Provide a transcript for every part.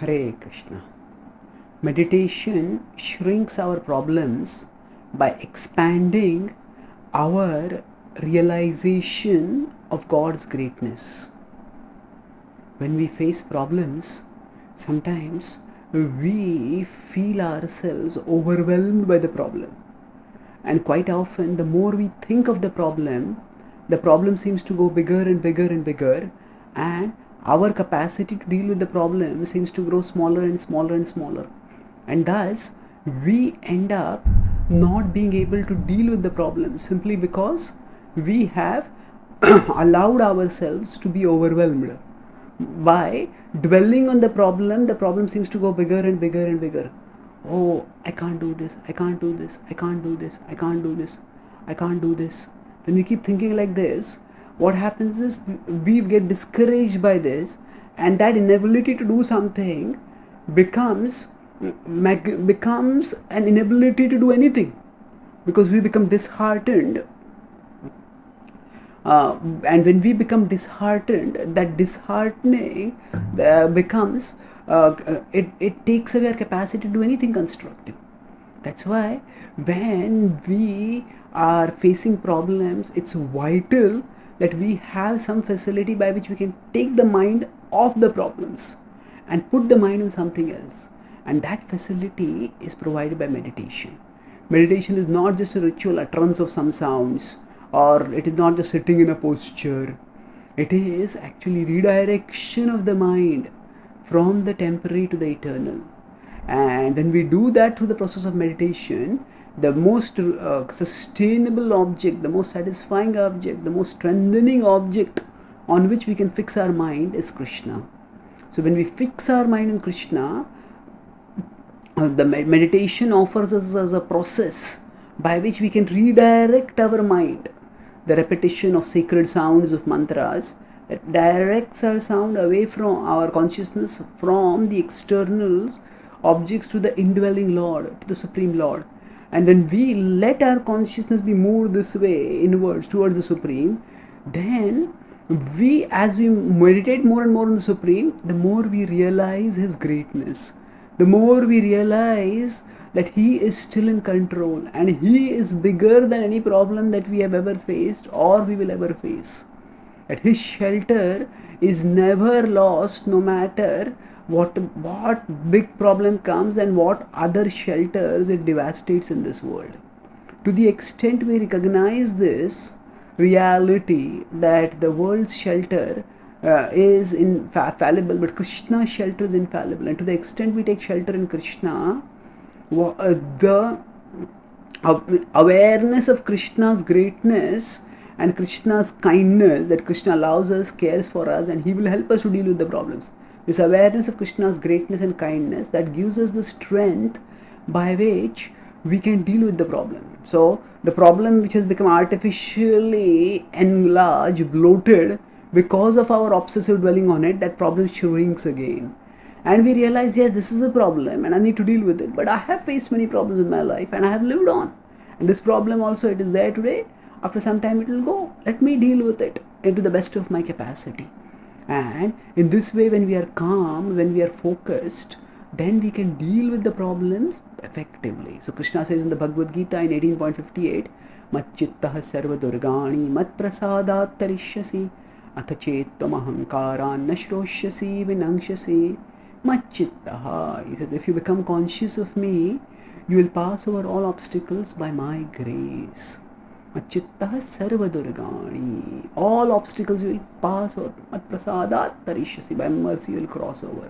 Hare Krishna. Meditation shrinks our problems by expanding our realization of God's greatness. When we face problems, sometimes we feel ourselves overwhelmed by the problem. And quite often, the more we think of the problem seems to go bigger and bigger and bigger, and our capacity to deal with the problem seems to grow smaller and smaller and smaller. And thus, we end up not being able to deal with the problem simply because we have allowed ourselves to be overwhelmed. By dwelling on the problem seems to go bigger and bigger and bigger. Oh, I can't do this, I can't do this, I can't do this, I can't do this, I can't do this. When we keep thinking like this, what happens is we get discouraged by this, and that inability to do something becomes an inability to do anything, because we become disheartened. And when we become disheartened, that disheartening becomes it takes away our capacity to do anything constructive. That's why when we are facing problems, it's vital that we have some facility by which we can take the mind off the problems and put the mind on something else. And that facility is provided by meditation. Meditation is not just a ritual utterance of some sounds, or it is not just sitting in a posture. It is actually redirection of the mind from the temporary to the eternal. And when we do that through the process of meditation, the most sustainable object, the most satisfying object, the most strengthening object on which we can fix our mind is Krishna. So when we fix our mind on Krishna, the meditation offers us as a process by which we can redirect our mind. The repetition of sacred sounds of mantras that directs our sound away from our consciousness, from the external objects, to the indwelling Lord, to the Supreme Lord. And when we let our consciousness be moved this way inwards towards the Supreme, then as we meditate more and more on the Supreme, the more we realize His greatness, the more we realize that He is still in control, and He is bigger than any problem that we have ever faced or we will ever face. That His shelter is never lost, no matter what big problem comes and what other shelters it devastates in this world. To the extent we recognize this reality, that the world's shelter is infallible, but Krishna's shelter is infallible, and to the extent we take shelter in Krishna, the awareness of Krishna's greatness and Krishna's kindness, that Krishna loves us, cares for us, and He will help us to deal with the problems. This awareness of Krishna's greatness and kindness, that gives us the strength by which we can deal with the problem. So the problem which has become artificially enlarged, bloated, because of our obsessive dwelling on it, that problem shrinks again. And we realize, yes, this is a problem and I need to deal with it. But I have faced many problems in my life and I have lived on. And this problem also, it is there today. After some time it will go. Let me deal with it to the best of my capacity. And in this way, when we are calm, when we are focused, then we can deal with the problems effectively. So Krishna says in the Bhagavad Gita in 18.58, Macchittaha sarva durgani mat prasadat tarishyasi athachetam ahankaran nashroshyasi vinangshasi. Macchittaha, he says, if you become conscious of me, you will pass over all obstacles by my grace. Macchittaha sarva durgani, all obstacles you will pass over. Mat prasadat tarishyasi, by mercy you will cross over.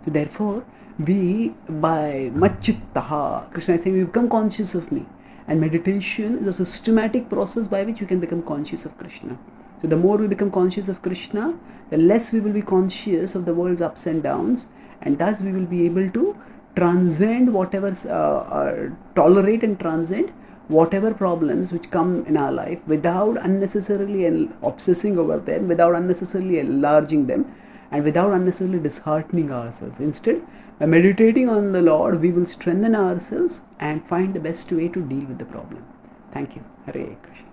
So therefore, we, by Macchittaha, Krishna is saying, we become conscious of me. And meditation is a systematic process by which we can become conscious of Krishna. So the more we become conscious of Krishna, the less we will be conscious of the world's ups and downs, and thus we will be able to transcend whatever, tolerate and transcend whatever problems which come in our life without unnecessarily obsessing over them, without unnecessarily enlarging them, and without unnecessarily disheartening ourselves. Instead, by meditating on the Lord, we will strengthen ourselves and find the best way to deal with the problem. Thank you. Hare Krishna.